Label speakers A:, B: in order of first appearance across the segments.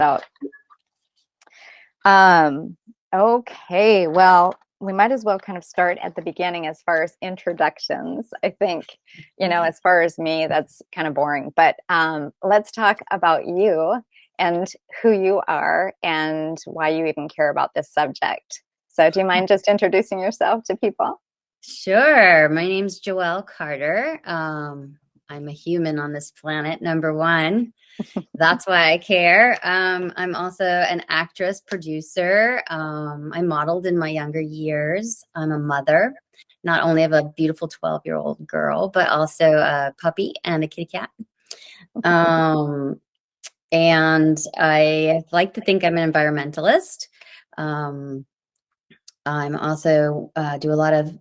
A: out. Um, okay, well, we might as well kind of start at the beginning as far as introductions. I think, as far as me, that's kind of boring, but let's talk about you and who you are and why you even care about this subject. So, do you mind just introducing yourself to people?
B: Sure. My name's Joelle Carter. I'm a human on this planet, number one. That's why I care. I'm also an actress, producer. I modeled in my younger years. I'm a mother, not only of a beautiful 12-year-old girl, but also a puppy and a kitty cat. Um, and I like to think I'm an environmentalist. Um, I'm also do a lot of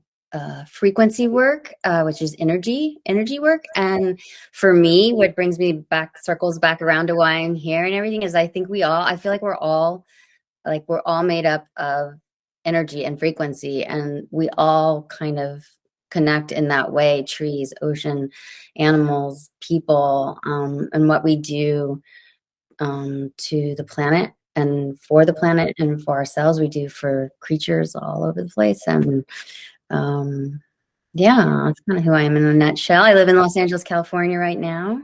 B: frequency work, which is energy work. And for me, what brings me back, circles back around to why I'm here and everything is I feel like we're all made up of energy and frequency, and we all kind of connect in that way, trees, ocean, animals, people, and what we do to the planet and for the planet and for ourselves, we do for creatures all over the place. And yeah, that's kind of who I am in a nutshell. I live in Los Angeles, California right now.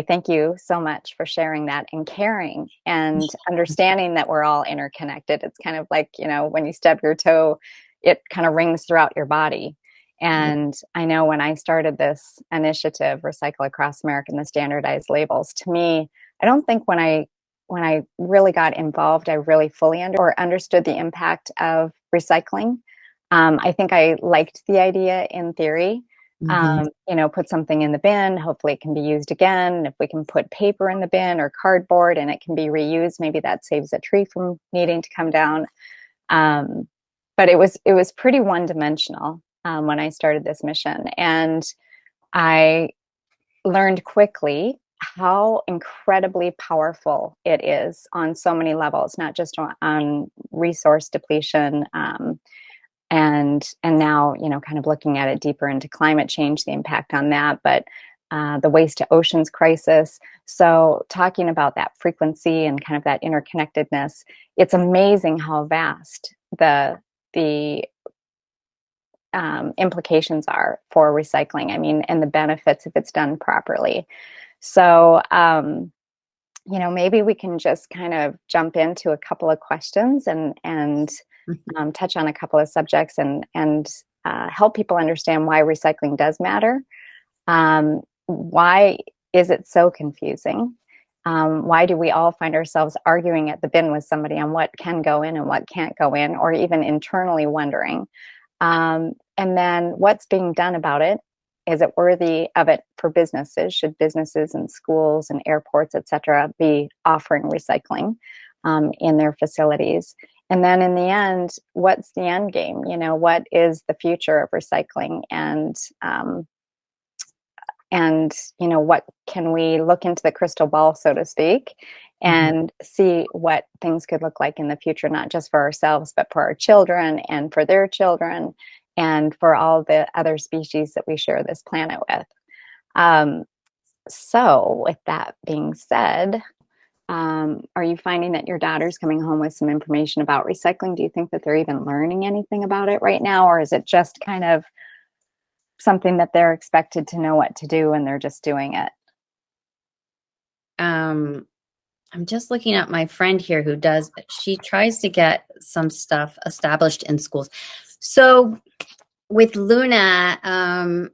A: Thank you so much for sharing that and caring and understanding that we're all interconnected. It's kind of like, when you stub your toe, it kind of rings throughout your body. And I know when I started this initiative, Recycle Across America, and the standardized labels, to me, I don't think when I really got involved, I really fully understood the impact of recycling. I think I liked the idea in theory.
B: Mhm.
A: Put something in the bin, hopefully it can be used again. If we can put paper in the bin or cardboard and it can be reused, maybe that saves a tree from needing to come down. Um, but it was pretty one dimensional when I started this mission, and I learned quickly how incredibly powerful it is on so many levels, not just on resource depletion, and now kind of looking at it deeper into climate change, the impact on that, but the waste to oceans crisis. So talking about that frequency and kind of that interconnectedness, it's amazing how vast the implications are for recycling. I mean, and the benefits if it's done properly. So maybe we can just kind of jump into a couple of questions and touch on a couple of subjects and help people understand why recycling does matter. Why is it so confusing? Why do we all find ourselves arguing at the bin with somebody on what can go in and what can't go in, or even internally wondering? And then what's being done about it? Is it worthy of it for businesses? Should businesses and schools and airports, et cetera, be offering recycling in their facilities? And then in the end, what's the end game? What is the future of recycling? And what can we look into the crystal ball, so to speak,
B: Mhm.
A: and see what things could look like in the future, not just for ourselves, but for our children and for their children and for all the other species that we share this planet with. Um, so, with that being said, are you finding that your daughter's coming home with some information about recycling? Do you think that they're even learning anything about it right now, or is it just kind of something that they're expected to know what to do and they're just doing it?
B: Um, I'm just looking at my friend here she tries to get some stuff established in schools. So with Luna, I'm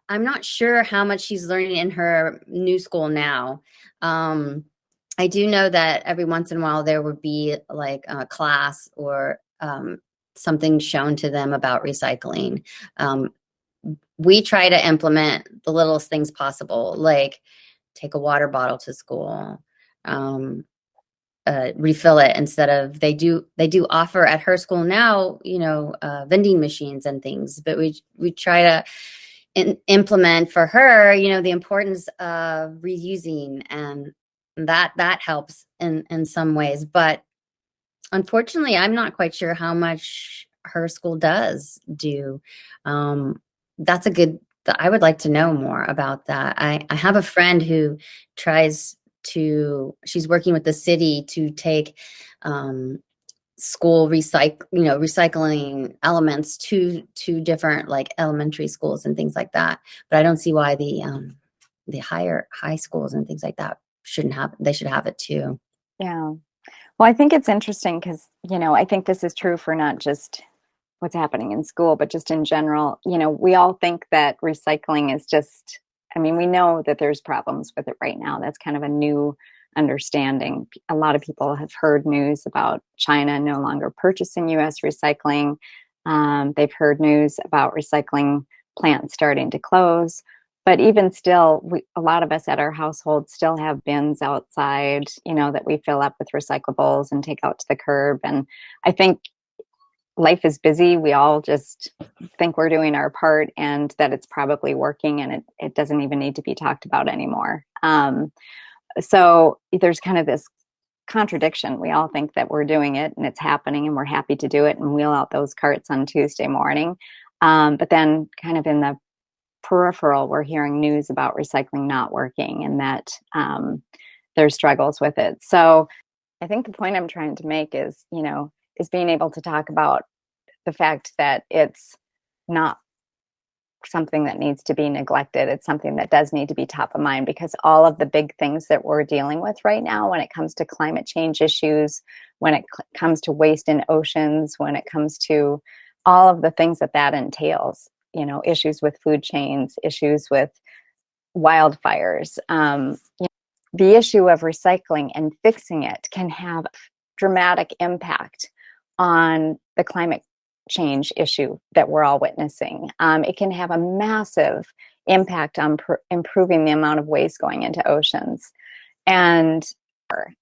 B: not sure how much she's learning in her new school now. Um, I do know that every once in a while there would be like a class or something shown to them about recycling. Um, we try to implement the littlest things possible, like take a water bottle to school, um, refill it instead of they do offer at her school now, vending machines and things, but we try to implement for her, the importance of reusing, and that helps in some ways. But unfortunately, I'm not quite sure how much her school does do. Um, that's a good. I would like to know more about that. I have a friend who tries she's working with the city to take school recycling elements to different like elementary schools and things like that. But I don't see why the high schools and things like that shouldn't have. They should have it too.
A: Yeah. Well, I think it's interesting because, I think this is true for not just what's happening in school, but just in general. We all think that recycling is just, I mean, we know that there's problems with it right now. That's kind of a new understanding. A lot of people have heard news about China no longer purchasing US recycling. They've heard news about recycling plants starting to close. But even still, a lot of us at our household still have bins outside, that we fill up with recyclables and take out to the curb. And I think life is busy. We all just think we're doing our part and that it's probably working, and it doesn't even need to be talked about anymore. So there's kind of this contradiction. We all think that we're doing it and it's happening and we're happy to do it and wheel out those carts on Tuesday morning. But then kind of in the peripheral, we're hearing news about recycling not working and that there's struggles with it. So I think the point I'm trying to make is being able to talk about the fact that it's not something that needs to be neglected. It's something that does need to be top of mind, because all of the big things that we're dealing with right now, when it comes to climate change issues, when it comes to waste in oceans, when it comes to all of the things that entails, issues with food chains, issues with wildfires, the issue of recycling and fixing it can have dramatic impact on the climate change issue that we're all witnessing. It can have a massive impact on improving the amount of waste going into oceans. And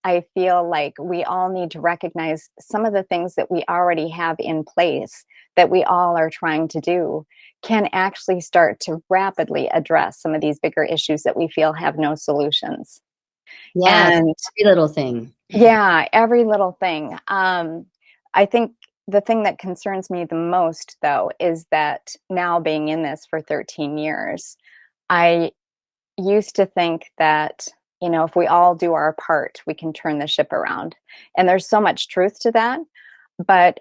A: I feel like we all need to recognize some of the things that we already have in place that we all are trying to do can actually start to rapidly address some of these bigger issues that we feel have no solutions.
B: Yes,
A: And
B: every little thing.
A: yeah, every little thing. I think the thing that concerns me the most, though, is that now being in this for 13 years, I used to think that, if we all do our part, we can turn the ship around. And there's so much truth to that. But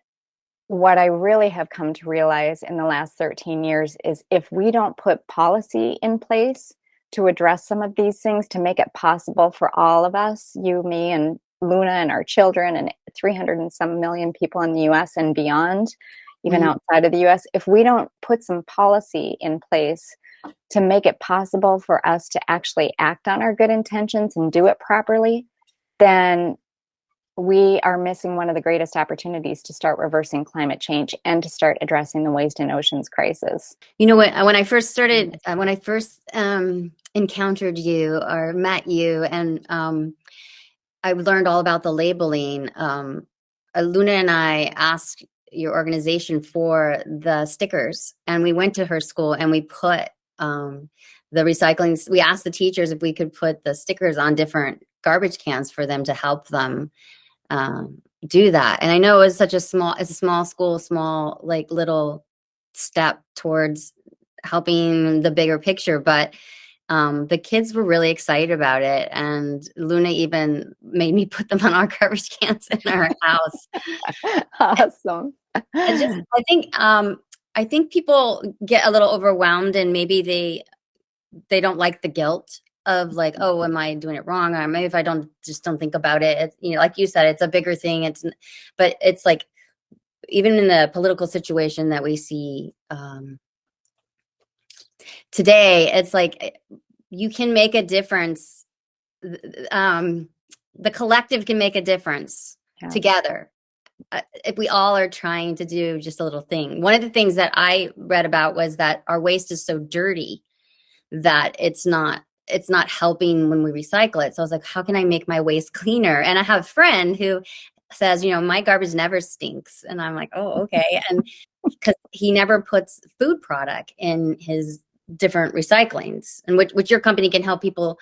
A: what I really have come to realize in the last 13 years is if we don't put policy in place to address some of these things, to make it possible for all of us, you, me, and Luna, and our children, and 300 and some million people in the US and beyond, even outside of the US, if we don't put some policy in place to make it possible for us to actually act on our good intentions and do it properly, then we are missing one of the greatest opportunities to start reversing climate change and to start addressing the waste in oceans crisis.
B: You know what? When I first encountered you or met you, and I learned all about the labeling. Luna and I asked your organization for the stickers, and we went to her school and we put the recycling. We asked the teachers if we could put the stickers on different garbage cans for them to help them do that. And I know it's a small school, small, like little step towards helping the bigger picture, but the kids were really excited about it. And Luna even made me put them on our garbage cans in our house.
A: Awesome.
B: I think people get a little overwhelmed, and maybe they don't like the guilt of like, oh, am I doing it wrong? Or maybe if I don't think about it, like you said, it's a bigger thing. But it's like, even in the political situation that we see today, it's like you can make a difference. The collective can make a difference together. If we all are trying to do just a little thing. One of the things that I read about was that our waste is so dirty that it's not helping when we recycle it. So I was like, how can I make my waste cleaner? And I have a friend who says, my garbage never stinks. And I'm like, oh, okay. And because he never puts food product in his different recyclings, and which your company can help people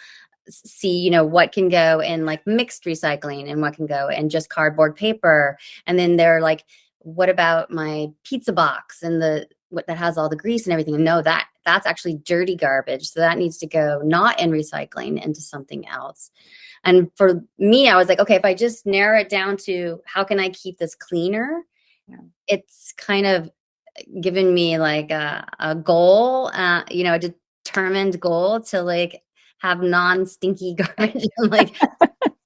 B: see, what can go in like mixed recycling and what can go in just cardboard paper. And then they're like, what about my pizza box and what that has all the grease and everything? No, that's actually dirty garbage. So that needs to go not in recycling into something else. And for me, I was like, okay, if I just narrow it down to how can I keep this cleaner,
A: Yeah.
B: it's kind of given me like a goal, a determined goal to like have non-stinky garbage. I'm like,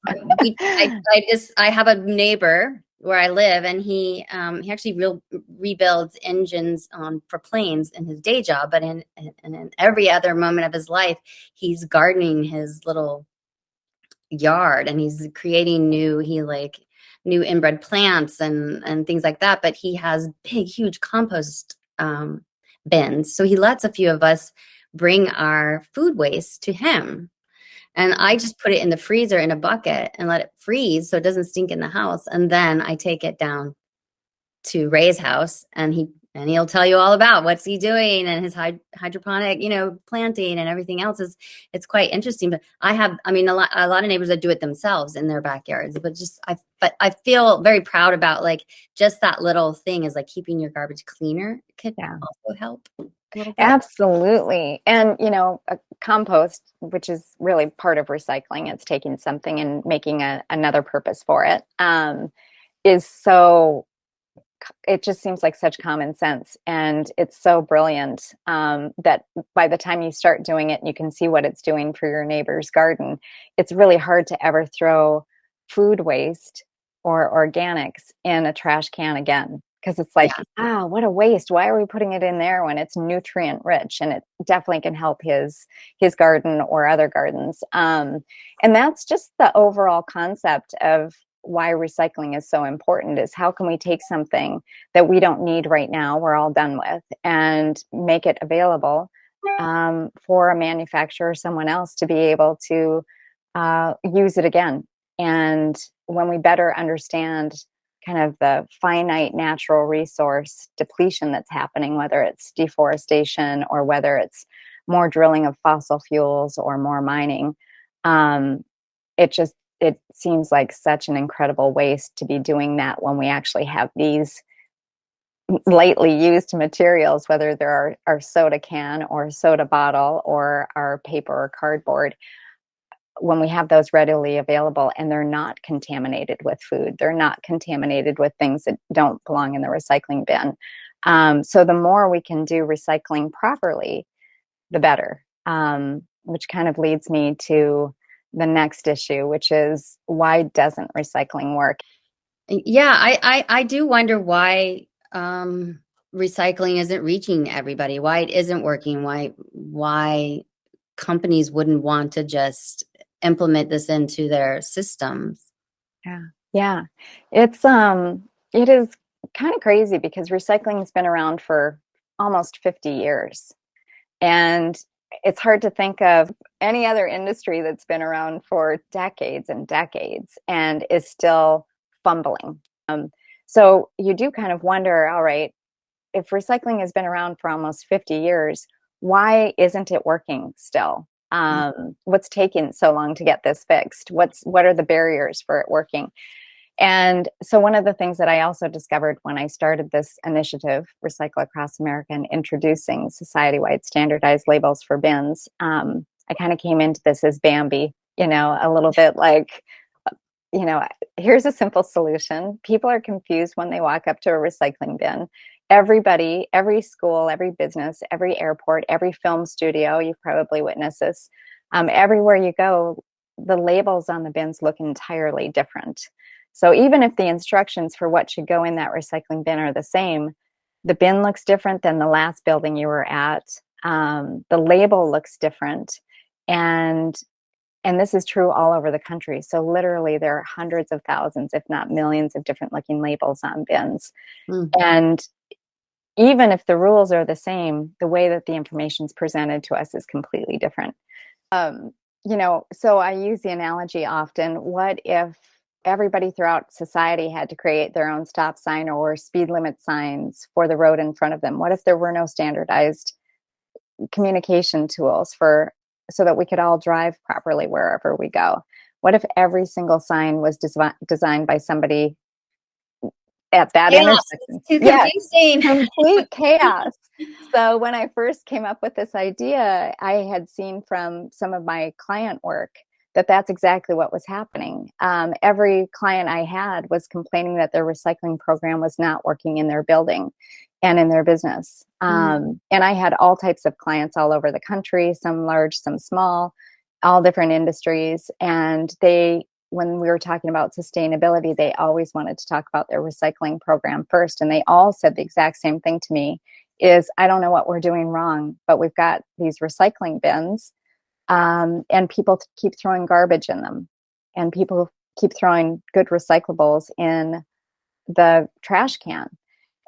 B: I have a neighbor where I live, and he actually rebuilds engines for planes in his day job, but in every other moment of his life, he's gardening his little yard, and he's creating new inbred plants and things like that. But he has big, huge compost bins, so he lets a few of us bring our food waste to him, and I just put it in the freezer in a bucket and let it freeze so it doesn't stink in the house. And then I take it down to Ray's house, and he'll tell you all about what's he doing and his hydroponic, planting and everything else. It's quite interesting. But a lot of neighbors that do it themselves in their backyards. But I feel very proud about like just that little thing is like keeping your garbage cleaner could
A: Yeah.
B: also help a little bit.
A: Absolutely. And, a compost, which is really part of recycling, it's taking something and making another purpose for it, is so, it just seems like such common sense. And it's so brilliant that by the time you start doing it, and you can see what it's doing for your neighbor's garden, it's really hard to ever throw food waste or organics in a trash can again. Because it's like,
B: Yeah.
A: what a waste. Why are we putting it in there when it's nutrient rich? And it definitely can help his garden or other gardens. And that's just the overall concept of why recycling is so important, is how can we take something that we don't need right now, we're all done with, and make it available for a manufacturer or someone else to be able to use it again. And when we better understand kind of the finite natural resource depletion that's happening, whether it's deforestation or whether it's more drilling of fossil fuels or more mining, um, it seems like such an incredible waste to be doing that when we actually have these lightly used materials, whether they're our soda can or soda bottle or our paper or cardboard. When we have those readily available and they're not contaminated with food, they're not contaminated with things that don't belong in the recycling bin. So the more we can do recycling properly, the better, which kind of leads me to the next issue, which is, why doesn't recycling work?
B: Yeah, I do wonder why recycling isn't reaching everybody, why it isn't working, why companies wouldn't want to just implement this into their systems.
A: Yeah. Yeah. It is kind of crazy because recycling has been around for almost 50 years. And it's hard to think of any other industry that's been around for decades and decades and is still fumbling. So you do kind of wonder, all right, if recycling has been around for almost 50 years, why isn't it working still? What's taking so long to get this fixed? What are the barriers for it working? And so one of the things that I also discovered when I started this initiative, Recycle Across America, and introducing society-wide standardized labels for bins, I kind of came into this as Bambi, a little bit like, you know, here's a simple solution. People are confused when they walk up to a recycling bin. Everybody, every school, every business, every airport, every film studio, you've probably witnessed this. Everywhere you go, the labels on the bins look entirely different. So even if the instructions for what should go in that recycling bin are the same, the bin looks different than the last building you were at. The label looks different. And this is true all over the country. So literally there are hundreds of thousands, if not millions, of different looking labels on bins.
B: Mm.
A: And even if the rules are the same, the way that the information is presented to us is completely different. So I use the analogy often. What if everybody throughout society had to create their own stop sign or speed limit signs for the road in front of them? What if there were no standardized communication tools so that we could all drive properly wherever we go? What if every single sign was designed by somebody at that
B: Chaos.
A: intersection?
B: It's too
A: Yes,
B: confusing.
A: complete chaos. So when I first came up with this idea, I had seen from some of my client work that that's exactly what was happening. Every client I had was complaining that their recycling program was not working in their building and in their business. And I had all types of clients all over the country, some large, some small, all different industries. And when we were talking about sustainability, they always wanted to talk about their recycling program first. And they all said the exact same thing to me is, I don't know what we're doing wrong, but we've got these recycling bins, and people keep throwing garbage in them, and people keep throwing good recyclables in the trash can,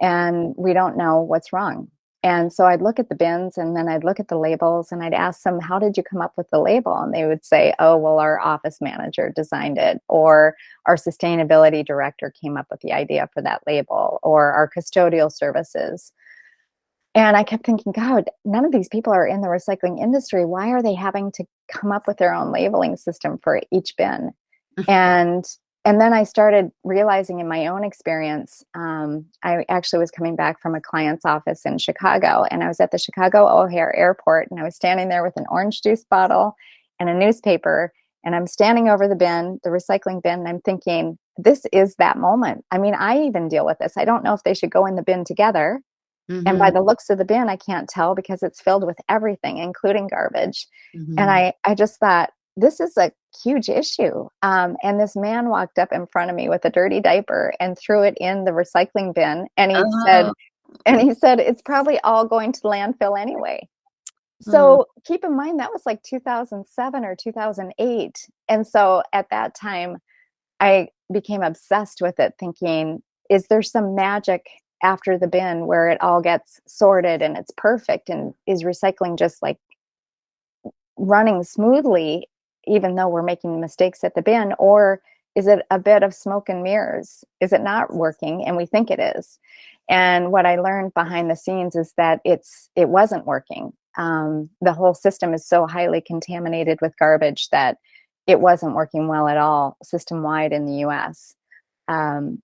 A: and we don't know what's wrong. And so I'd look at the bins, and then I'd look at the labels, and I'd ask them, how did you come up with the label? And they would say, oh, well, our office manager designed it, or our sustainability director came up with the idea for that label, or our custodial services. And I kept thinking, God, none of these people are in the recycling industry. Why are they having to come up with their own labeling system for each bin? And and then I started realizing in my own experience, I actually was coming back from a client's office in Chicago, and I was at the Chicago O'Hare Airport, and I was standing there with an orange juice bottle and a newspaper, and I'm standing over the bin, the recycling bin, and I'm thinking, this is that moment. I mean, I even deal with this. I don't know if they should go in the bin together. And by
B: Mm-hmm.
A: the looks of the bin, I can't tell because it's filled with everything, including garbage. And
B: Mm-hmm.
A: I just thought, this is a huge issue. And this man walked up in front of me with a dirty diaper and threw it in the recycling bin.
B: Oh.
A: And he said, it's probably all going to landfill anyway.
B: Oh.
A: So keep in mind, that was like 2007 or 2008. And so at that time, I became obsessed with it, thinking, is there some magic after the bin where it all gets sorted and it's perfect? And is recycling just like running smoothly, even though we're making mistakes at the bin? Or is it a bit of smoke and mirrors? Is it not working and we think it is? And what I learned behind the scenes is that it wasn't working. The whole system is so highly contaminated with garbage that it wasn't working well at all, system wide in the U.S. Um,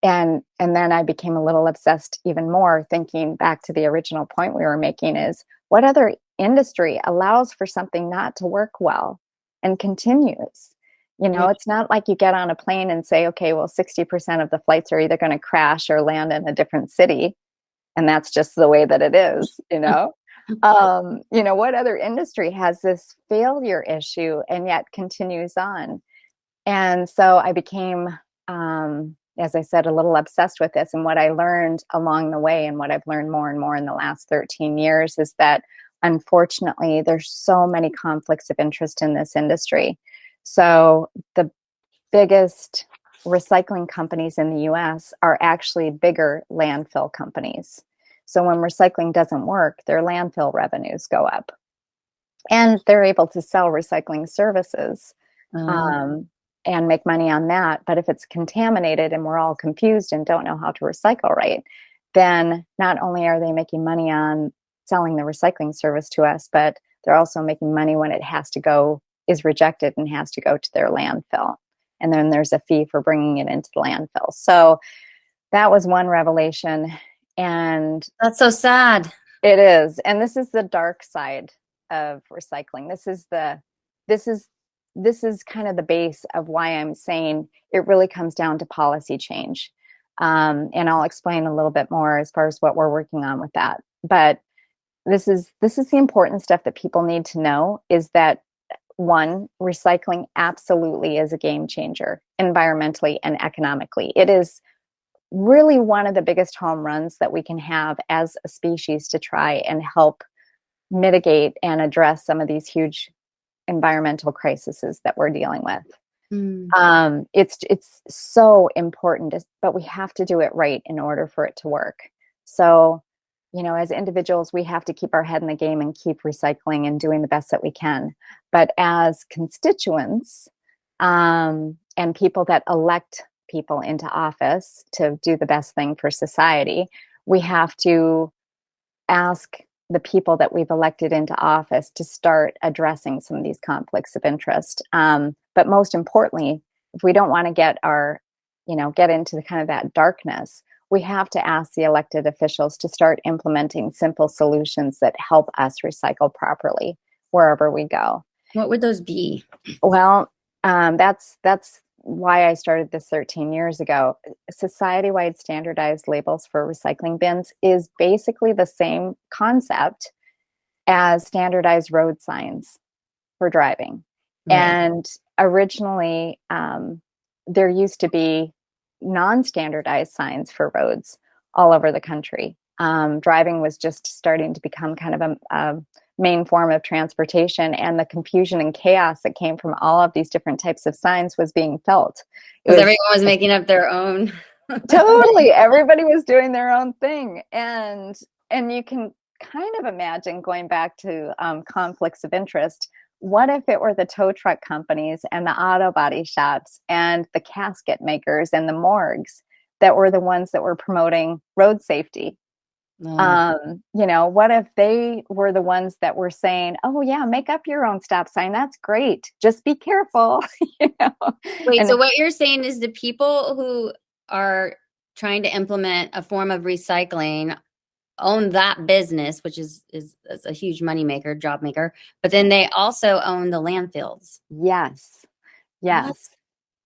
A: and then I became a little obsessed even more, thinking back to the original point we were making is, what other industry allows for something not to work well and continues? You
B: Yeah.
A: know, it's not like you get on a plane and say, okay, well, 60% of the flights are either going to crash or land in a different city. And that's just the way that it is, you know? What other industry has this failure issue and yet continues on? And so I became, as I said, a little obsessed with this. And what I learned along the way, and what I've learned more and more in the last 13 years, is that unfortunately, there's so many conflicts of interest in this industry. So the biggest recycling companies in the US are actually bigger landfill companies. So when recycling doesn't work, their landfill revenues go up. And they're able to sell recycling services,
B: Oh.
A: um, and make money on that. But if it's contaminated and we're all confused and don't know how to recycle right, then not only are they making money on selling the recycling service to us, but they're also making money when is rejected and has to go to their landfill. And then there's a fee for bringing it into the landfill. So that was one revelation. And
B: That's so sad.
A: it is. And this is the dark side of recycling. This is this is kind of the base of why I'm saying it really comes down to policy change. And I'll explain a little bit more as far as what we're working on with that. But this is the important stuff that people need to know, is that one, recycling absolutely is a game changer environmentally and economically. It is really one of the biggest home runs that we can have as a species to try and help mitigate and address some of these huge environmental crises that we're dealing with.
B: Mm.
A: It's so important, but we have to do it right in order for it to work. So, as individuals, we have to keep our head in the game and keep recycling and doing the best that we can. But as constituents, and people that elect people into office to do the best thing for society, we have to ask the people that we've elected into office to start addressing some of these conflicts of interest. But most importantly, if we don't want to get into the kind of that darkness, we have to ask the elected officials to start implementing simple solutions that help us recycle properly wherever we go.
B: What would those be?
A: Well, that's why I started this 13 years ago. Society-wide standardized labels for recycling bins is basically the same concept as standardized road signs for driving.
B: Right.
A: And originally, there used to be non-standardized signs for roads all over the country. Driving was just starting to become kind of a main form of transportation, and the confusion and chaos that came from all of these different types of signs was being felt. It
B: Because
A: was
B: everyone was making up their own.
A: totally everybody was doing their own thing, and you can kind of imagine going back to conflicts of interest. What if it were the tow truck companies and the auto body shops and the casket makers and the morgues that were the ones that were promoting road safety?
B: Oh.
A: What if they were the ones that were saying, "Oh yeah, make up your own stop sign. That's great. Just be careful." you know,
B: Wait,
A: and
B: so what you're saying is the people who are trying to implement a form of recycling own that business, which is a huge money maker, job maker, but then they also own the landfills.
A: yes,
B: What?
A: yes.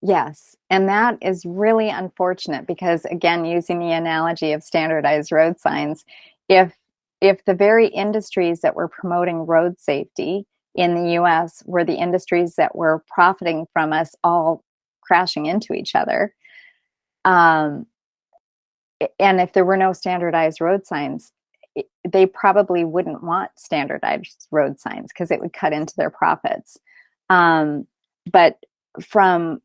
A: Yes, and that is really unfortunate because again, using the analogy of standardized road signs, if if the very industries that were promoting road safety in the US were the industries that were profiting from us all crashing into each other, um, and if there were no standardized road signs, they probably wouldn't want standardized road signs because it would cut into their profits. But from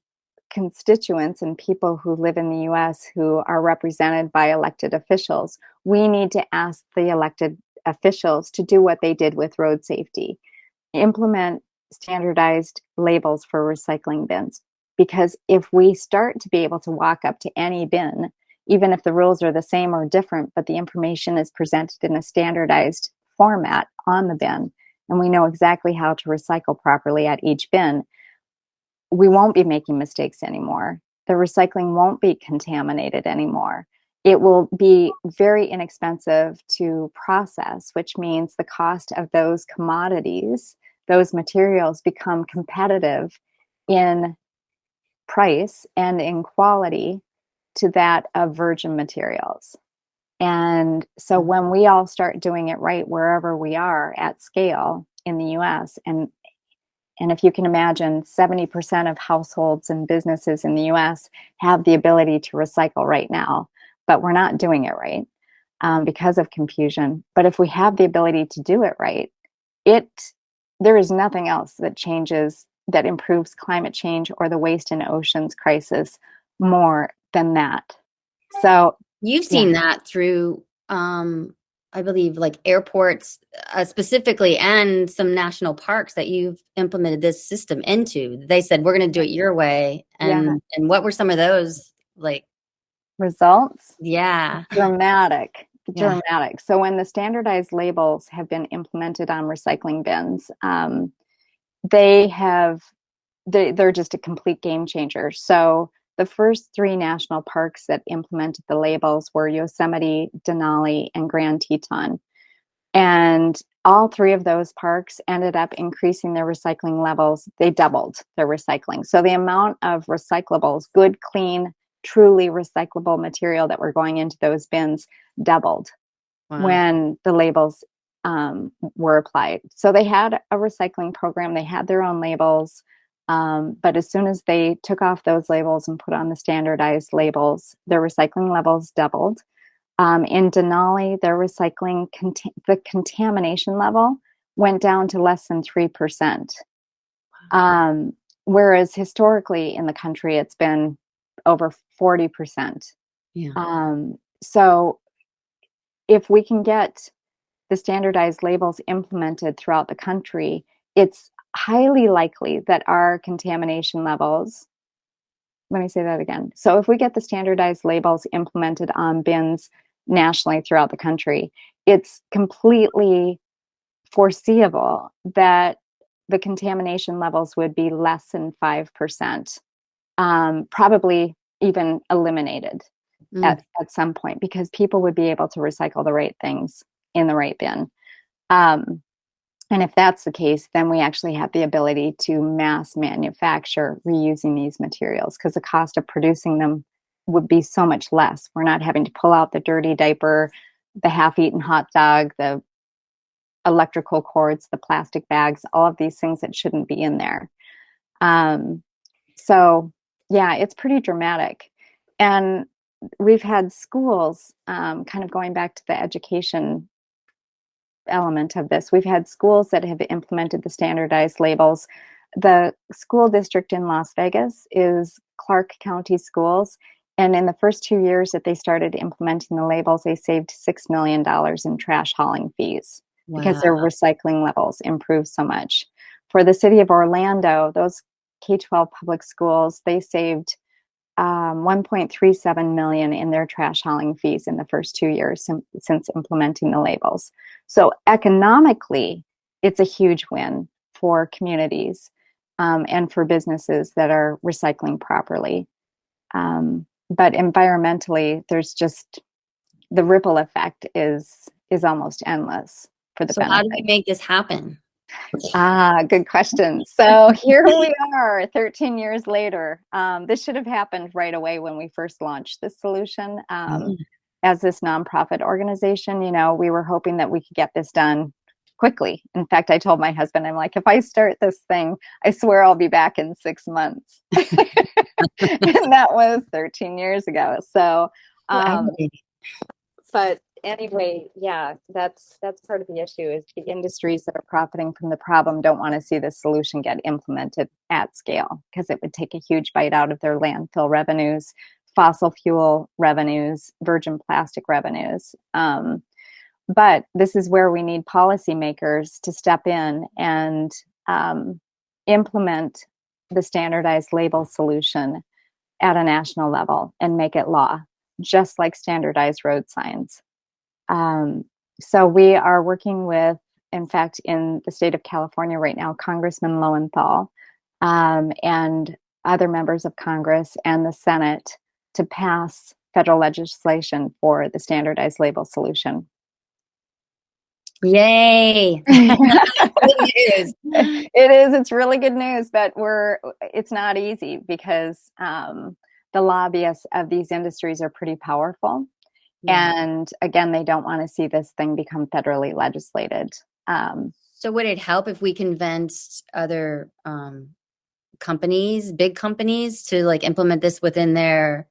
A: constituents and people who live in the US who are represented by elected officials, we need to ask the elected officials to do what they did with road safety, implement standardized labels for recycling bins. Because if we start to be able to walk up to any bin, even if the rules are the same or different, but the information is presented in a standardized format on the bin, and we know exactly how to recycle properly at each bin, we won't be making mistakes anymore. The recycling won't be contaminated anymore. It will be very inexpensive to process, which means the cost of those commodities, those materials become competitive in price and in quality to that of virgin materials. And so when we all start doing it right wherever we are at scale in the US, and if you can imagine, 70% of households and businesses in the US have the ability to recycle right now, but we're not doing it right because of confusion. But if we have the ability to do it right, it there is nothing else that changes, that improves climate change or the waste in oceans crisis more than that. So,
B: You've
A: yeah,
B: seen that through, I believe, like airports specifically, and some national parks that you've implemented this system into. They said we're going to do it your way,
A: yeah,
B: and what were some of those like?
A: results
B: Yeah,
A: dramatic,
B: yeah,
A: dramatic. So when the standardized labels have been implemented on recycling bins, they have they're just a complete game changer. So the first three national parks that implemented the labels were Yosemite, Denali, and Grand Teton. And all three of those parks ended up increasing their recycling levels. They doubled their recycling. So the amount of recyclables, good, clean, truly recyclable material that were going into those bins doubled
B: wow.
A: when the labels were applied. So they had a recycling program, they had their own labels. But as soon as they took off those labels and put on the standardized labels, their recycling levels doubled. In Denali, their recycling, the contamination level went down to less than 3%. Um, Whereas historically in the country, it's been over 40%.
B: Yeah.
A: So if we can get the standardized labels implemented throughout the country, it's highly likely that our contamination levels, let me say that again. So if we get the standardized labels implemented on bins nationally throughout the country, it's completely foreseeable that the contamination levels would be less than 5%, probably even eliminated
B: Mm.
A: at some point because people would be able to recycle the right things in the right bin. Um, And if that's the case, then we actually have the ability to mass manufacture reusing these materials because the cost of producing them would be so much less. We're not having to pull out the dirty diaper, the half eaten hot dog, the electrical cords, the plastic bags, all of these things that shouldn't be in there. Um, so, yeah, it's pretty dramatic. And we've had schools, kind of going back to the education element of this. We've had schools that have implemented the standardized labels. The school district in Las Vegas is Clark County Schools. And in the first 2 years that they started implementing the labels, they saved $6 million in trash hauling fees because
B: Wow.
A: their recycling levels improved so much. For the city of Orlando, those K-12 public schools, they saved 1.37 million in their trash hauling fees in the first 2 years since implementing the labels. So economically, it's a huge win for communities, and for businesses that are recycling properly. But environmentally, there's just the ripple effect is almost endless for the
B: So how do
A: benefit.
B: we make this happen?
A: Good question. So here we are, 13 years later. This should have happened right away when we first launched this solution.
B: Mm.
A: As this nonprofit organization, we were hoping that we could get this done quickly. In fact, I told my husband, I'm like, if I start this thing, I swear I'll be back in 6 months. And that was 13 years ago. So, um,
B: Wow.
A: but anyway, yeah, that's part of the issue is the industries that are profiting from the problem don't want to see the solution get implemented at scale because it would take a huge bite out of their landfill revenues, fossil fuel revenues, virgin plastic revenues. But this is where we need policymakers to step in and implement the standardized label solution at a national level and make it law, just like standardized road signs. Um, so we are working with, in fact, in the state of California right now, Congressman Lowenthal, and other members of Congress and the Senate to pass federal legislation for the standardized label solution.
B: Yay. Good news.
A: It is. It's really good news, but it's not easy because the lobbyists of these industries are pretty powerful.
B: Yeah.
A: And again, they don't want to see this thing become federally legislated. Um,
B: So would it help if we convinced other companies, big companies, to like implement this within their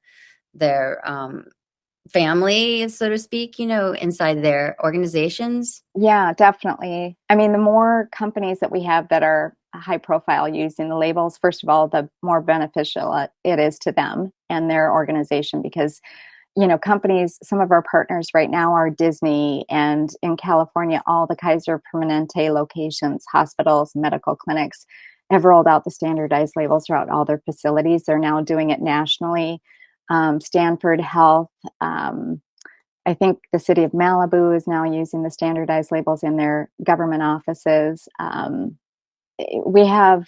B: family, so to speak, inside their organizations?
A: yeah, definitely. I mean, the more companies that we have that are high profile using the labels, first of all, the more beneficial it is to them and their organization because companies, some of our partners right now are Disney, and in California, all the Kaiser Permanente locations, hospitals, medical clinics have rolled out the standardized labels throughout all their facilities. They're now doing it nationally. Stanford Health, I think the city of Malibu is now using the standardized labels in their government offices. We have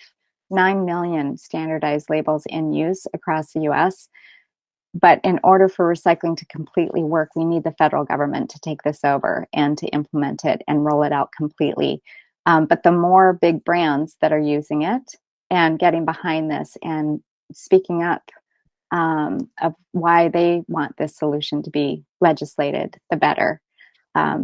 A: 9 million standardized labels in use across the US. But in order for recycling to completely work, we need the federal government to take this over and to implement it and roll it out completely. But the more big brands that are using it and getting behind this and speaking up of why they want this solution to be legislated, the better.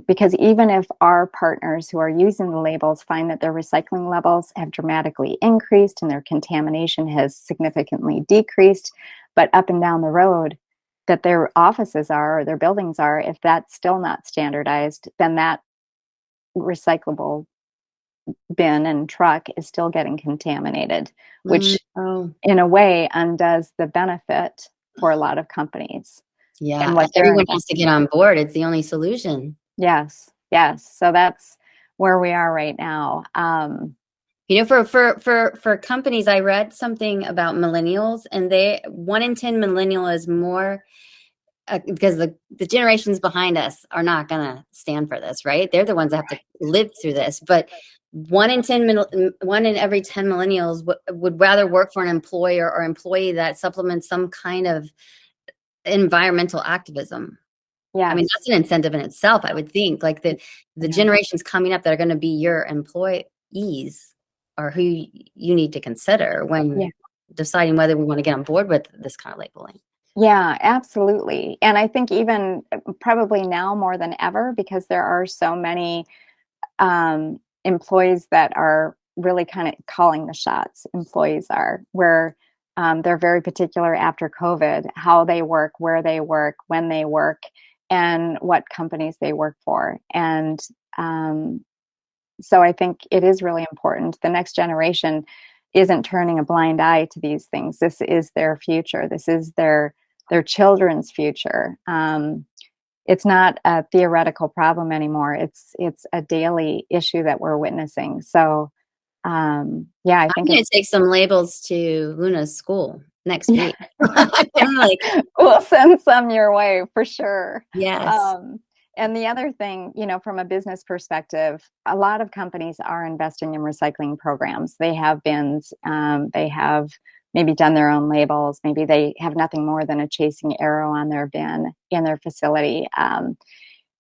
A: Because even if our partners who are using the labels find that their recycling levels have dramatically increased and their contamination has significantly decreased, but up and down the road that their offices are or their buildings are, if that's still not standardized, then that recyclable bin and truck is still getting contaminated, which
B: Oh,
A: in a way undoes the benefit for a lot of companies and
B: yeah.
A: what they're
B: Everyone has to
A: investing
B: get
A: in.
B: on board. It's the only solution.
A: Yes, yes. So that's where we are right now.
B: For companies, I read something about millennials, and 1 in 10 millennial is more because the generations behind us are not going to stand for this, right? They're the ones that have to live through this. But 1 in every 10 millennials would rather work for an employer or employee that supplements some kind of environmental activism. I mean,
A: Yes.
B: that's an incentive in itself, I would think. Like the
A: Yeah.
B: generations coming up that are going to be your employees are who you need to consider
A: Yeah.
B: when deciding whether we want to get on board with this kind of labeling.
A: Yeah, absolutely. And I think even probably now more than ever, because there are so many employees that are really kind of calling the shots. Employees are where they're very particular after COVID, how they work, where they work, when they work, and what companies they work for. And um, so I think it is really important. The next generation isn't turning a blind eye to these things. This is their future. This is their children's future. It's not a theoretical problem anymore. It's a daily issue that we're witnessing. So yeah, I
B: I'm
A: think
B: going to
A: it's
B: take some labels to Luna's school next week. I'm like,
A: we'll send some your way for sure.
B: yes.
A: Um, and the other thing, from a business perspective, a lot of companies are investing in recycling programs. They have bins, they have maybe done their own labels. Maybe they have nothing more than a chasing arrow on their bin in their facility.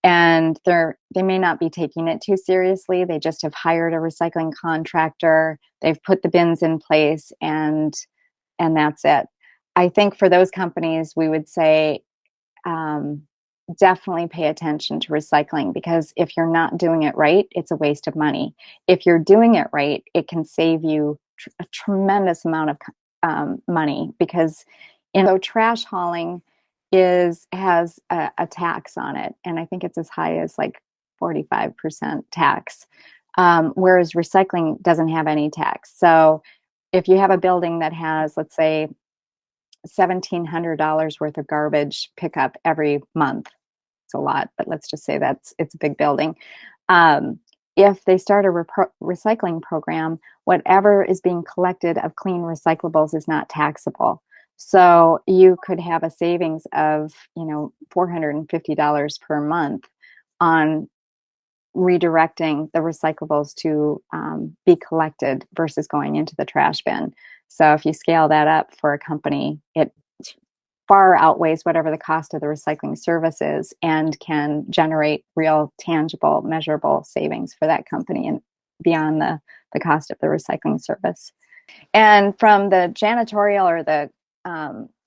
A: And they may not be taking it too seriously. They just have hired a recycling contractor. They've put the bins in place, and that's it. I think for those companies, we would say um, definitely pay attention to recycling, because if you're not doing it right, it's a waste of money. If you're doing it right, it can save you a tremendous amount of money, because so trash hauling has a tax on it, and I think it's as high as like 45% tax, whereas recycling doesn't have any tax. So if you have a building that has, let's say, $1,700 worth of garbage pickup every month. It's a lot, but let's just say it's a big building. Um, if they start a recycling program, whatever is being collected of clean recyclables is not taxable. So you could have a savings of, $450 per month on redirecting the recyclables to be collected versus going into the trash bin. So if you scale that up for a company, it far outweighs whatever the cost of the recycling service is, and can generate real, tangible, measurable savings for that company and beyond the cost of the recycling service. And from the janitorial or the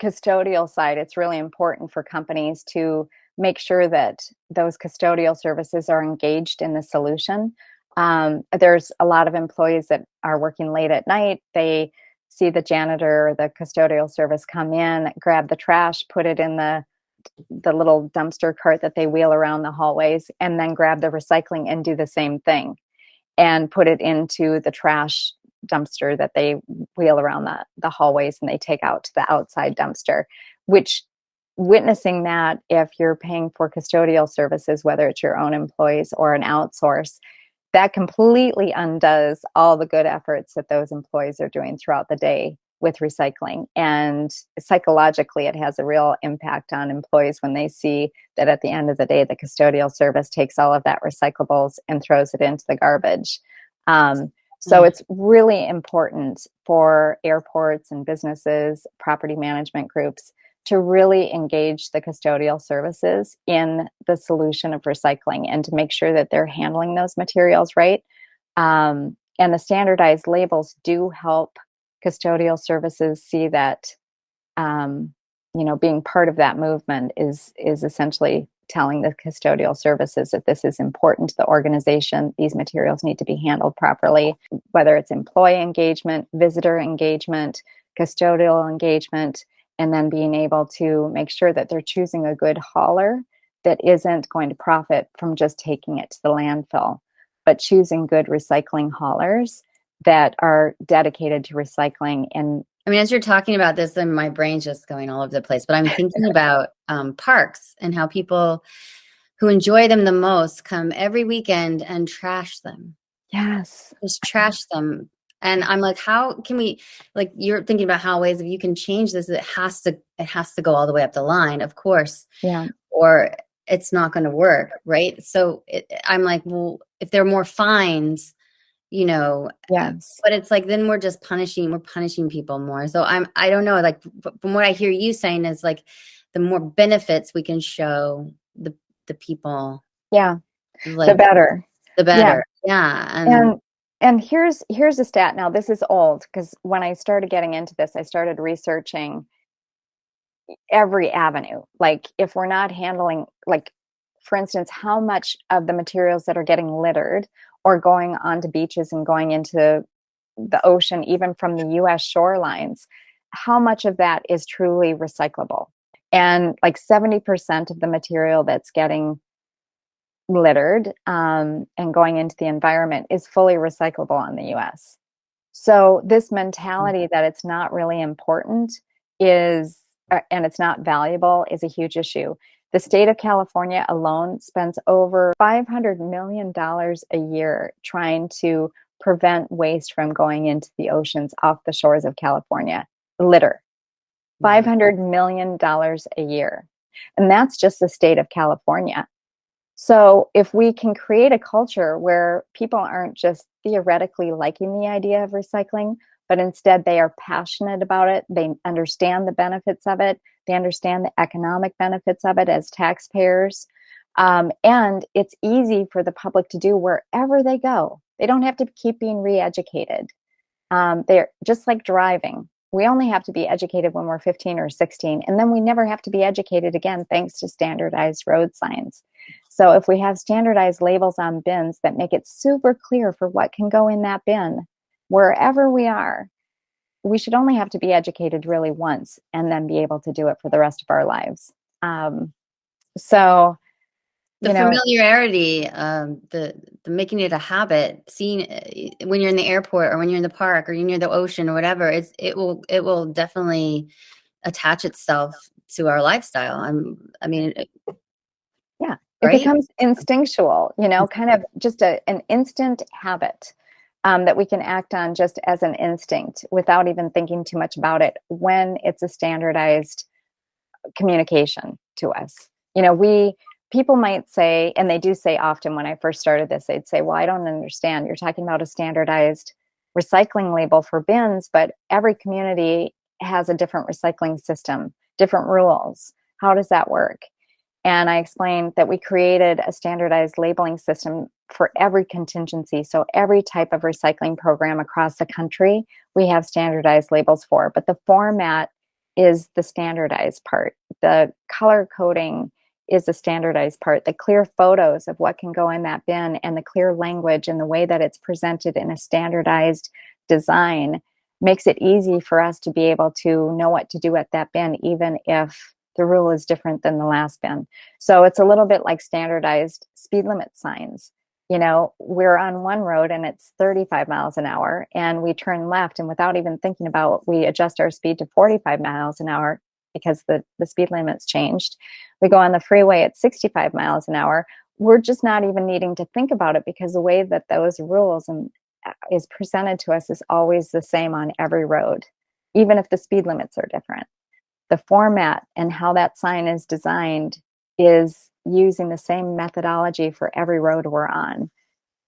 A: custodial side, it's really important for companies to make sure that those custodial services are engaged in the solution. There's a lot of employees that are working late at night. They see the janitor or the custodial service come in, grab the trash, put it in the little dumpster cart that they wheel around the hallways, and then grab the recycling and do the same thing and put it into the trash dumpster that they wheel around the hallways and they take out to the outside dumpster. Which, witnessing that, if you're paying for custodial services, whether it's your own employees or an outsource, that completely undoes all the good efforts that those employees are doing throughout the day with recycling. And psychologically, it has a real impact on employees when they see that at the end of the day, the custodial service takes all of that recyclables and throws it into the garbage. So
B: Mm.
A: it's really important for airports and businesses, property management groups, to really engage the custodial services in the solution of recycling and to make sure that they're handling those materials right. And the standardized labels do help custodial services see that, being part of that movement is essentially telling the custodial services that this is important to the organization. These materials need to be handled properly, whether it's employee engagement, visitor engagement, custodial engagement, and then being able to make sure that they're choosing a good hauler that isn't going to profit from just taking it to the landfill, but choosing good recycling haulers that are dedicated to recycling. And
B: I mean, as you're talking about this, then my brain's just going all over the place. But I'm thinking about parks and how people who enjoy them the most come every weekend and trash them,
A: yes,
B: just trash them. And I'm like, how can we, like, you're thinking about how ways if you can change this, it has to go all the way up the line, of course,
A: yeah,
B: or it's not going to work, right? So I'm like, well, if there are more fines, you know,
A: yes,
B: but it's like then we're punishing people more. So I don't know, like from what I hear you saying is like the more benefits we can show, the people,
A: Yeah, the
B: like
A: better.
B: the
A: Yeah.
B: better. Yeah. And
A: And here's a stat. Now this is old because when I started getting into this, I started researching every avenue. Like if we're not handling, like for instance, how much of the materials that are getting littered or going onto beaches and going into the ocean, even from the US shorelines, how much of that is truly recyclable? And like 70% of the material that's getting littered and going into the environment is fully recyclable in the US. So this mentality that it's not really important is, and it's not valuable is a huge issue. The state of California alone spends over $500 million a year trying to prevent waste from going into the oceans off the shores of California. Litter, $500 million a year. And that's just the state of California. So, if we can create a culture where people aren't just theoretically liking the idea of recycling, but instead they are passionate about it, they understand the benefits of it, they understand the economic benefits of it as taxpayers, and it's easy for the public to do wherever they go. They don't have to keep being re educated. They're just like driving. We only have to be educated when we're 15 or 16, and then we never have to be educated again thanks to standardized road signs. So if we have standardized labels on bins that make it super clear for what can go in that bin, wherever we are, we should only have to be educated really once and then be able to do it for the rest of our lives. Um, so,
B: the
A: you know,
B: familiarity, the making it a habit, seeing when you're in the airport or when you're in the park or you're near the ocean or whatever, it will definitely attach itself to our lifestyle. I mean,
A: yeah, it
B: right?
A: becomes instinctual, kind of just an instant habit that we can act on just as an instinct without even thinking too much about it when it's a standardized communication to us. People might say, and they do say often when I first started this, they'd say, well, I don't understand. You're talking about a standardized recycling label for bins, but every community has a different recycling system, different rules. How does that work? And I explained that we created a standardized labeling system for every contingency. So every type of recycling program across the country, we have standardized labels for. But the format is the standardized part. The color coding is the standardized part. The clear photos of what can go in that bin and the clear language and the way that it's presented in a standardized design makes it easy for us to be able to know what to do at that bin, even if the rule is different than the last bin. So it's a little bit like standardized speed limit signs. We're on one road and it's 35 miles an hour, and we turn left, and without even thinking about it, we adjust our speed to 45 miles an hour because the speed limit's changed. We go on the freeway at 65 miles an hour. We're just not even needing to think about it because the way that those rules and is presented to us is always the same on every road, even if the speed limits are different. The format and how that sign is designed is using the same methodology for every road we're on.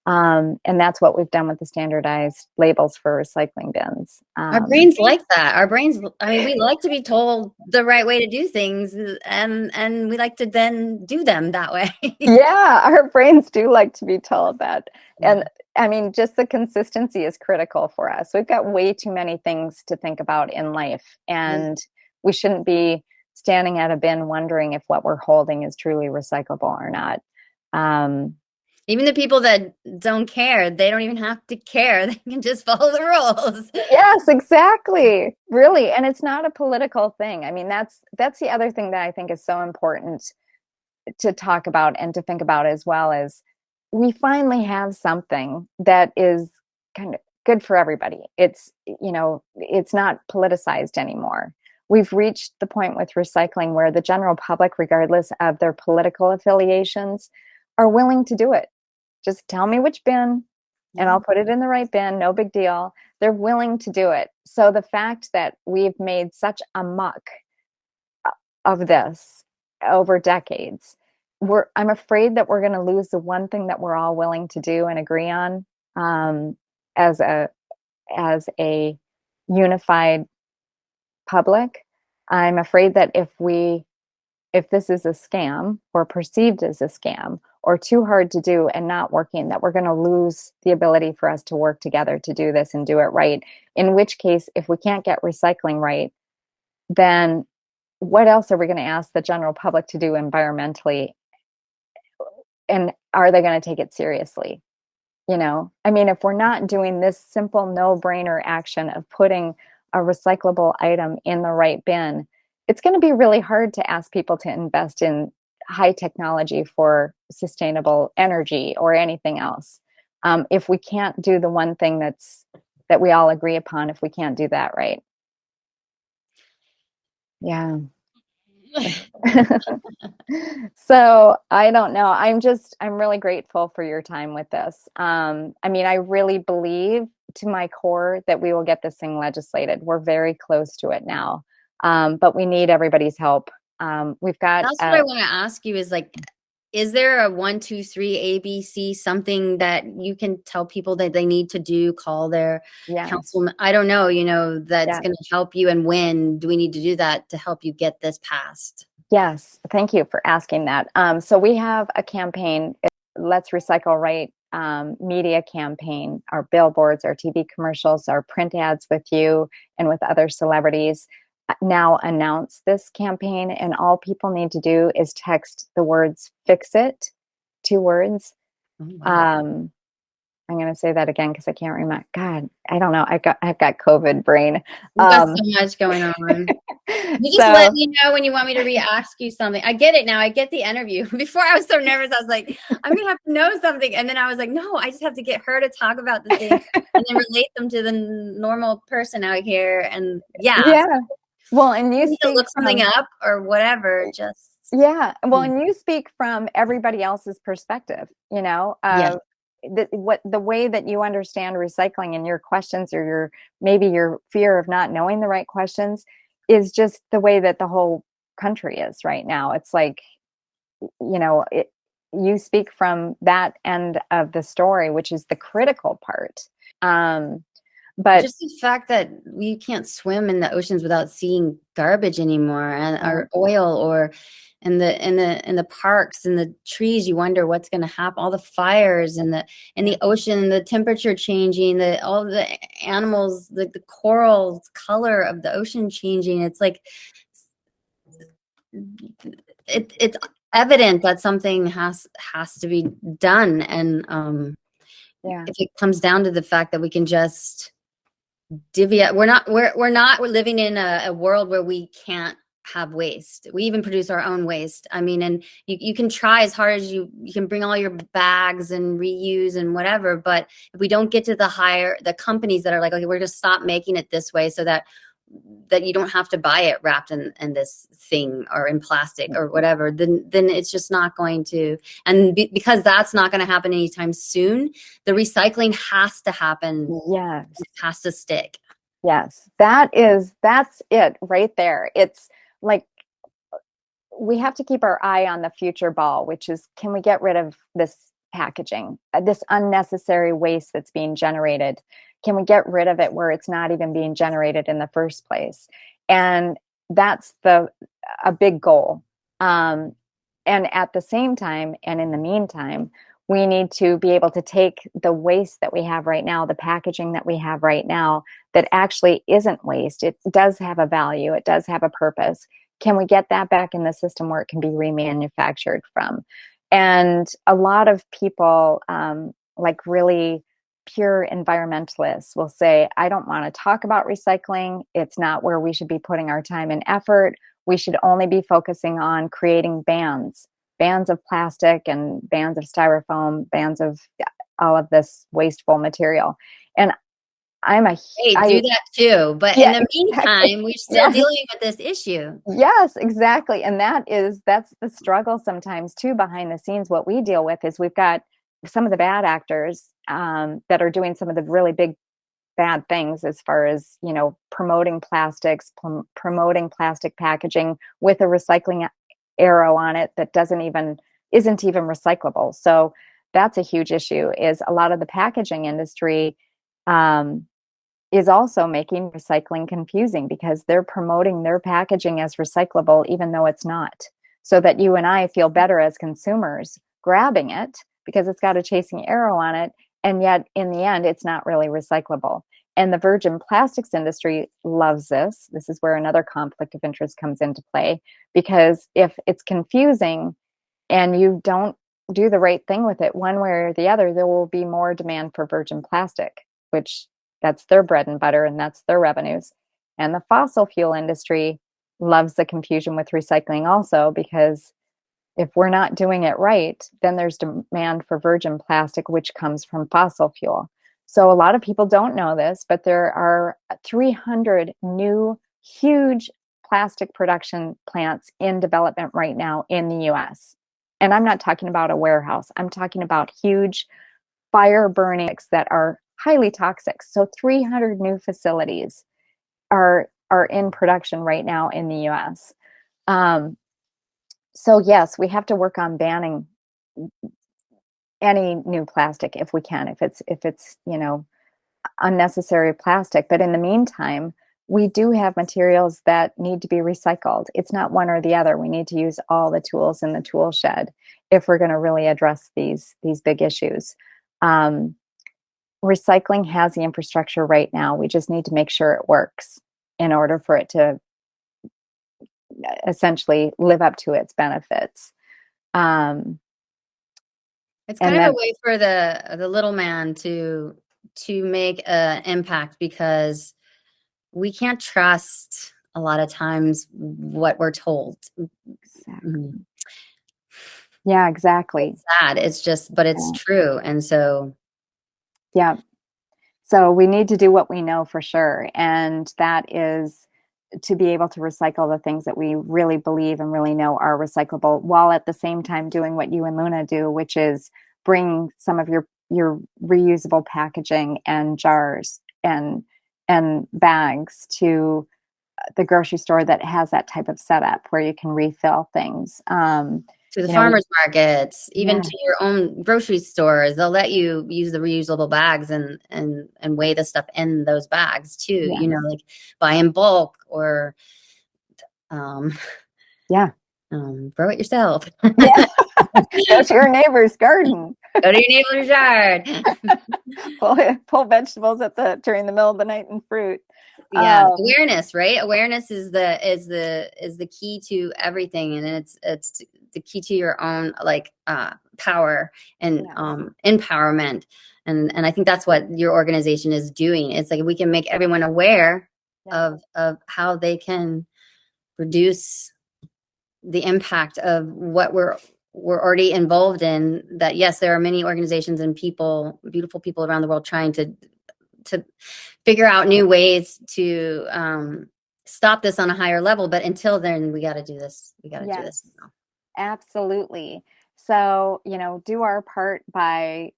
A: And that's what we've done with the standardized labels for recycling bins.
B: Our brains like that. Our brains, I mean, we like to be told the right way to do things, and we like to then do them that way.
A: Yeah, our brains do like to be told that. And I mean, just the consistency is critical for us. We've got way too many things to think about in life,
B: Yeah.
A: and we shouldn't be standing at a bin wondering if what we're holding is truly recyclable or not. Um,
B: Even the people that don't care, they don't even have to care. They can just follow the rules.
A: yes, exactly. Really, and it's not a political thing. I mean, that's the other thing that I think is so important to talk about and to think about as well, as we finally have something that is kind of good for everybody. It's not politicized anymore. We've reached the point with recycling where the general public, regardless of their political affiliations, are willing to do it. Just tell me which bin and
B: Yeah.
A: I'll put it in the right bin. No big deal. They're willing to do it. So the fact that we've made such a muck of this over decades, I'm afraid that we're going to lose the one thing that we're all willing to do and agree on, um, as a unified public. I'm afraid that if we if this is a scam or perceived as a scam or too hard to do and not working, that we're going to lose the ability for us to work together to do this and do it right. In which case, if we can't get recycling right, then what else are we going to ask the general public to do environmentally? And are they going to take it seriously? I mean, if we're not doing this simple no-brainer action of putting a recyclable item in the right bin, it's going to be really hard to ask people to invest in high technology for sustainable energy or anything else. If we can't do the one thing that we all agree upon, if we can't do that right. Yeah. So I don't know. I'm really grateful for your time with this. I mean, I really believe to my core that we will get this thing legislated. We're very close to it now. But we need everybody's help. We've got,
B: That's what I want to ask you is like, is there a 1, 2, 3 ABC, something that you can tell people that they need to do, call their
A: yes,
B: councilman? I don't know, that's
A: yes,
B: going to help you. And when do we need to do that to help you get this passed?
A: yes. Thank you for asking that. So we have a campaign, Let's Recycle Right media campaign, our billboards, our TV commercials, our print ads with you and with other celebrities now announce this campaign. And all people need to do is text the words "fix it," 2 words.
B: Oh, wow.
A: Um, I'm going to say that again because I can't remember. God, I don't know. I've got COVID brain.
B: You've got so much going on. You just let
A: So
B: me know when you want me to re-ask you something. I get it now. I get the interview. Before I was so nervous. I was like, I'm gonna have to know something. And then I was like, no, I just have to get her to talk about the thing and then relate them to the normal person out here. And yeah, so
A: yeah. Well, and
B: you
A: you
B: need to
A: speak
B: look something
A: from
B: up or whatever. Just
A: yeah. Well, and you speak from everybody else's perspective,
B: yeah.
A: of the way that you understand recycling and your questions or maybe your fear of not knowing the right questions is just the way that the whole country is right now. It's like, you speak from that end of the story, which is the critical part. Um, but
B: Just the fact that we can't swim in the oceans without seeing garbage anymore, and
A: yeah,
B: or oil, or in the parks and the trees, you wonder what's going to happen. All the fires and the ocean, the temperature changing, the all the animals, the corals color of the ocean changing. It's like it's evident that something has to be done, and
A: yeah,
B: if it comes down to the fact that we can just divvy up. We're living in a world where we can't have waste. We even produce our own waste. I mean, and you can try as hard as you can bring all your bags and reuse and whatever, but if we don't get to the companies that are like, okay, we're just stop making it this way so that you don't have to buy it wrapped in this thing or in plastic or whatever, then it's just not going to. And because that's not going to happen anytime soon, the recycling has to happen.
A: yes.
B: It has to stick.
A: Yes, that's it right there. It's like we have to keep our eye on the future ball, which is, can we get rid of this packaging, this unnecessary waste that's being generated? Can we get rid of it where it's not even being generated in the first place? And that's a big goal. And at the same time, and in the meantime, we need to be able to take the waste that we have right now, the packaging that we have right now, that actually isn't waste. It does have a value, it does have a purpose. Can we get that back in the system where it can be remanufactured from? And a lot of people, like really pure environmentalists, will say, I don't want to talk about recycling. It's not where we should be putting our time and effort. We should only be focusing on creating bans of plastic and bans of styrofoam, bans of all of this wasteful material. And I'm a,
B: Hey, do
A: I,
B: that too. But in
A: yeah,
B: the
A: exactly.
B: meantime, we're still
A: Yes.
B: dealing with this issue.
A: Yes, exactly. And that's the struggle sometimes too behind the scenes. What we deal with is we've got some of the bad actors that are doing some of the really big bad things as far as, promoting plastics, promoting plastic packaging with a recycling arrow on it that isn't even recyclable. So that's a huge issue. Is a lot of the packaging industry um, is also making recycling confusing because they're promoting their packaging as recyclable, even though it's not. so that you and I feel better as consumers grabbing it because it's got a chasing arrow on it. And yet, in the end, it's not really recyclable. And the virgin plastics industry loves this. This is where another conflict of interest comes into play, because if it's confusing and you don't do the right thing with it one way or the other, there will be more demand for virgin plastic, which that's their bread and butter and that's their revenues. And the fossil fuel industry loves the confusion with recycling also, because if we're not doing it right, then there's demand for virgin plastic, which comes from fossil fuel. So a lot of people don't know this, but there are 300 new huge plastic production plants in development right now in the US. And I'm not talking about a warehouse. I'm talking about huge fire burning that are highly toxic. So 300 new facilities are in production right now in the US. So yes, we have to work on banning any new plastic if we can, if it's unnecessary plastic. But in the meantime, we do have materials that need to be recycled. It's not one or the other. We need to use all the tools in the tool shed if we're going to really address these big issues. Um, Recycling has the infrastructure right now. We just need to make sure it works in order for it to essentially live up to its benefits. Um,
B: It's
A: and
B: kind of
A: then,
B: a way for the little man to make an impact, because we can't trust a lot of times what we're told. Mhm.
A: yeah, exactly.
B: It's sad. It's just, but it's
A: Yeah.
B: true. And so,
A: Yeah. So we need to do what we know for sure. And that is to be able to recycle the things that we really believe and really know are recyclable, while at the same time doing what you and Luna do, which is bring some of your reusable packaging and jars and bags to the grocery store that has that type of setup where you can refill things.
B: to the
A: You know, we,
B: farmers markets, even
A: yeah,
B: to your own grocery stores, they'll let you use the reusable bags and weigh the stuff in those bags too.
A: yeah,
B: Like buy in bulk, or um,
A: yeah,
B: grow it yourself.
A: yeah. Go to your neighbor's garden.
B: Go to your neighbor's yard.
A: Pull vegetables at the during the middle of the night and fruit.
B: Yeah,
A: Um,
B: awareness, right? Awareness is the key to everything, and it's the key to your own like power and
A: yes,
B: empowerment. And I think that's what your organization is doing. It's like we can make everyone aware
A: yeah,
B: of how they can reduce the impact of what we're already involved in. That yes, there are many organizations and people, beautiful people around the world, trying to figure out new ways to stop this on a higher level. But until then, we got to do this. We got to do
A: yes,
B: this now.
A: absolutely. So, do our part by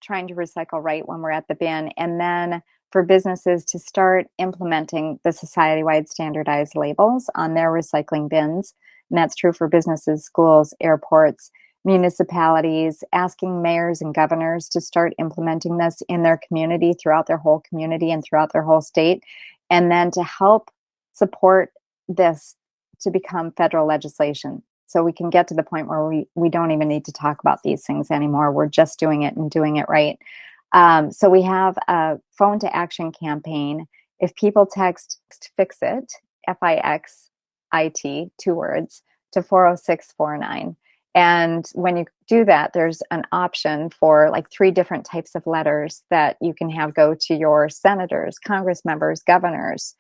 A: trying to recycle right when we're at the bin, and then for businesses to start implementing the society-wide standardized labels on their recycling bins. And that's true for businesses, schools, airports, municipalities, asking mayors and governors to start implementing this in their community, throughout their whole community and throughout their whole state. And then to help support this to become federal legislation. So we can get to the point where we don't even need to talk about these things anymore. We're just doing it and doing it right. So we have a phone to action campaign. If people text fix it, FIXIT, 2 words, to 40649. And when you do that, there's an option for like 3 different types of letters that you can have go to your senators, Congress members, governors,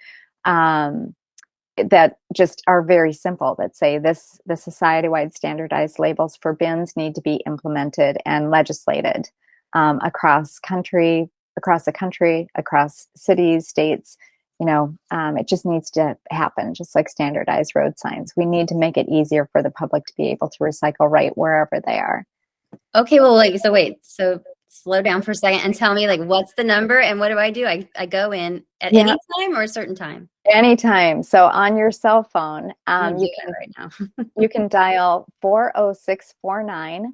A: that just are very simple, that say the society-wide standardized labels for bins need to be implemented and legislated across the country, across cities, states. It just needs to happen, just like standardized road signs. We need to make it easier for the public to be able to recycle right wherever they are.
B: Okay, well, like, so wait, so slow down for a second and tell me, like, what's the number and what do I do? I go in at
A: Yeah,
B: any time or a certain time?
A: anytime. So on your cell phone,
B: I'm gonna do
A: you
B: it
A: can
B: right now.
A: you can dial 40649,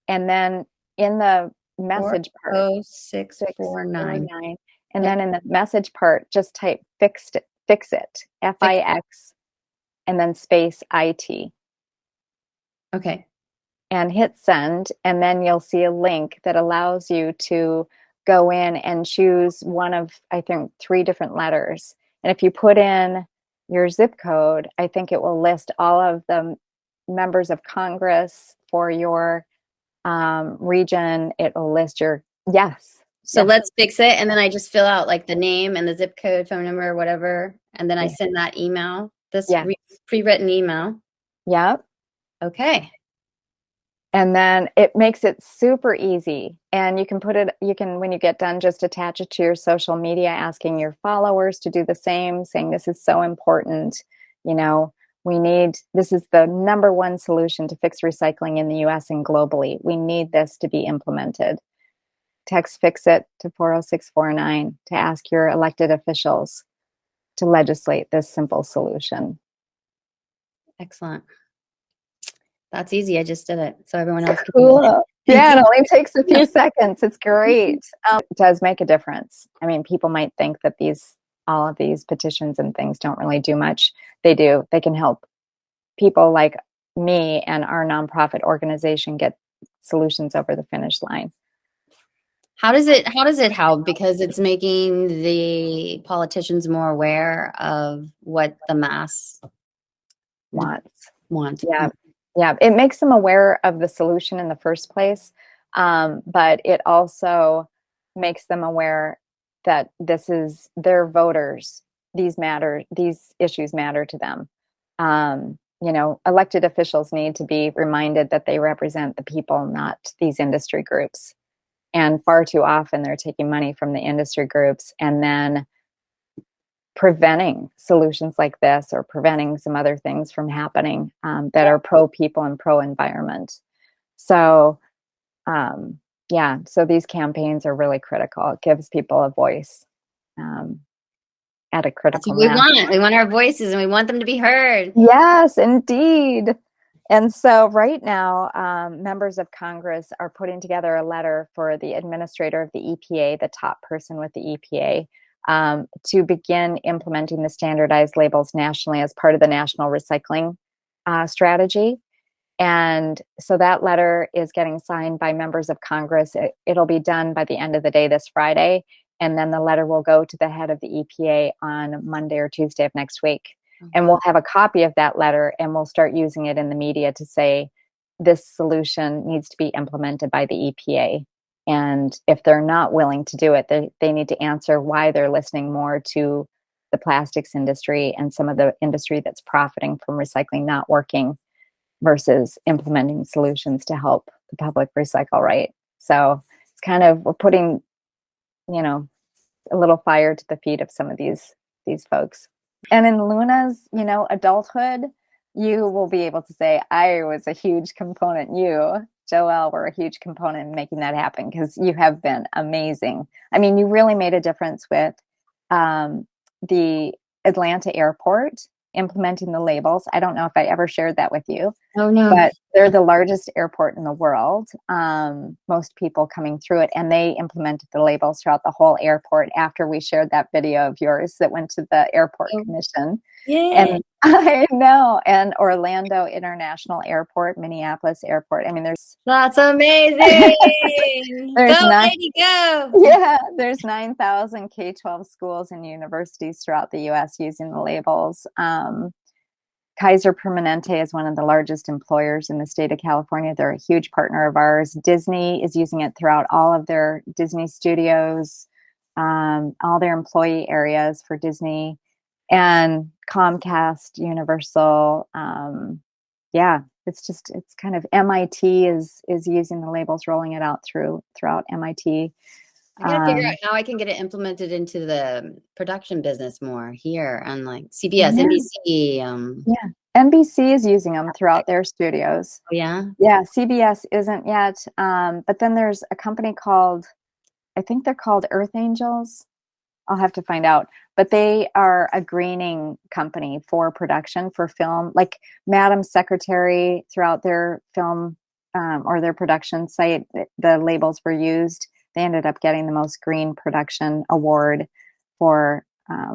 A: and then in the message part,
B: 40649.
A: 649, and
B: Yep.
A: then in the message part, just type fix it,
B: Fix
A: FIX, and then space IT.
B: Okay.
A: and hit send. And then you'll see a link that allows you to go in and choose one of, I think, 3 different letters. And if you put in your zip code, I think it will list all of the members of Congress for your region. It will list your, yes,
B: So
A: yes,
B: let's fix it. And then I just fill out like the name and the zip code, phone number, whatever. And then I
A: yeah,
B: send that email, this
A: yeah,
B: pre-written email.
A: yeah.
B: Okay.
A: And then it makes it super easy. And you can put it, you can, when you get done, just attach it to your social media, asking your followers to do the same, saying this is so important. You know, we need, this is the #1 solution to fix recycling in the US and globally. We need this to be implemented. Text fix it to 40649 to ask your elected officials to legislate this simple solution.
B: Excellent. That's easy. I just did it. So everyone else can do
A: Cool. Yeah, it only takes a few seconds. It's great. It does make a difference. I mean, people might think that all of these petitions and things don't really do much. They do. They can help people like me and our nonprofit organization get solutions over the finish line.
B: How does it help? Because it's making the politicians more aware of what the mass
A: Wants.
B: want.
A: Yeah. Yeah. It makes them aware of the solution in the first place. But it also makes them aware that this is their voters. These issues matter to them. Elected officials need to be reminded that they represent the people, not these industry groups. And far too often they're taking money from the industry groups and then preventing solutions like this or preventing some other things from happening that are pro people and pro environment. So, yeah, so these campaigns are really critical. It gives people a voice um, at a
B: That's
A: critical
B: what we
A: mass.
B: want. We want our voices and we want them to be heard.
A: Yes, indeed. And so, right now, members of Congress are putting together a letter for the administrator of the EPA, the top person with the EPA, to begin implementing the standardized labels nationally as part of the national recycling strategy. And so that letter is getting signed by members of Congress. It'll be done by the end of the day this Friday. And then the letter will go to the head of the EPA on Monday or Tuesday of next week. And we'll have a copy of that letter and we'll start using it in the media to say this solution needs to be implemented by the EPA. And if they're not willing to do it, they need to answer why they're listening more to the plastics industry and some of the industry that's profiting from recycling not working versus implementing solutions to help the public recycle right. So it's kind of, we're putting, you know, a little fire to the feet of some of these folks. And in Luna's, adulthood, you will be able to say, I was a huge component. You, Joelle, were a huge component in making that happen because you have been amazing. I mean, you really made a difference with the Atlanta airport implementing the labels. I don't know if I ever shared that with you,
B: Oh no.
A: but they're the largest airport in the world. Most people coming through it, and they implemented the labels throughout the whole airport after we shared that video of yours that went to the airport commission.
B: Yeah.
A: And I know, and Orlando International Airport, Minneapolis Airport. I mean,
B: That's amazing. Go,
A: there's nine,
B: lady, go.
A: yeah, there's 9,000 K-12 schools and universities throughout the U.S. using the labels. Kaiser Permanente is one of the largest employers in the state of California. They're a huge partner of ours. Disney is using it throughout all of their Disney studios, all their employee areas for Disney, and Comcast, Universal. Yeah, it's kind of MIT is using the labels, rolling it out throughout MIT.
B: I gotta figure out how I can get it implemented into the production business more here on like CBS,
A: Yeah,
B: NBC.
A: yeah. NBC is using them throughout their studios.
B: Oh yeah.
A: Yeah, CBS isn't yet. But then there's a company called, I think they're called Earth Angels. I'll have to find out. But they are a greening company for production for film, like Madam Secretary throughout their film or their production site. The labels were used. They ended up getting the most green production award for
B: That's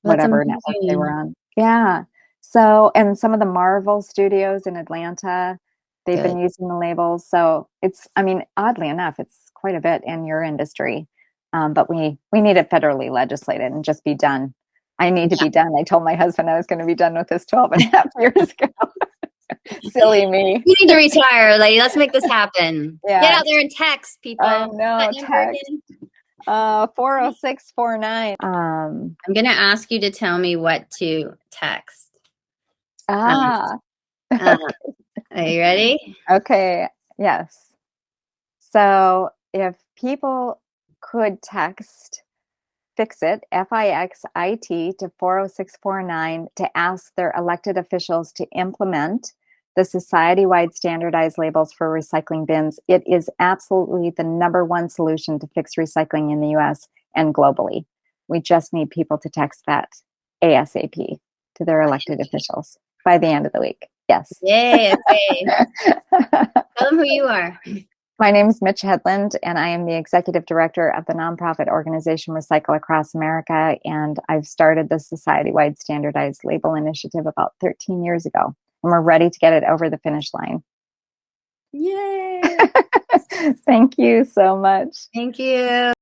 A: whatever network they were
B: amazing.
A: on. Yeah. So, and some of the Marvel studios in Atlanta. They've
B: Good.
A: been using the labels. So it's, I mean, oddly enough, it's quite a bit in your industry. But we need it federally legislated and just be done. I need to
B: Yeah.
A: be done. I told my husband I was going to be done with this 12 and a half years ago. Silly me.
B: You need to retire, lady. Let's make this happen. Get
A: Yeah,
B: out there and text
A: I
B: people.
A: know.
B: What number
A: Text
B: again?
A: 40649.
B: I'm going to ask you to tell me what to text. Um,
A: Ah,
B: uh, are you ready?
A: okay. Yes. So if people could text Fix It, FIXIT, to 40649 to ask their elected officials to implement the society wide standardized labels for recycling bins, it is absolutely the number one solution to fix recycling in the US and globally. We just need people to text that ASAP to their elected officials by the end of the week. Yes.
B: Yay. Okay. Tell them who you are.
A: My name is Mitch Headland, and I am the executive director of the nonprofit organization Recycle Across America. And I've started the society wide standardized label initiative about 13 years ago. And we're ready to get it over the finish line.
B: Yay.
A: Thank you so much.
B: Thank you.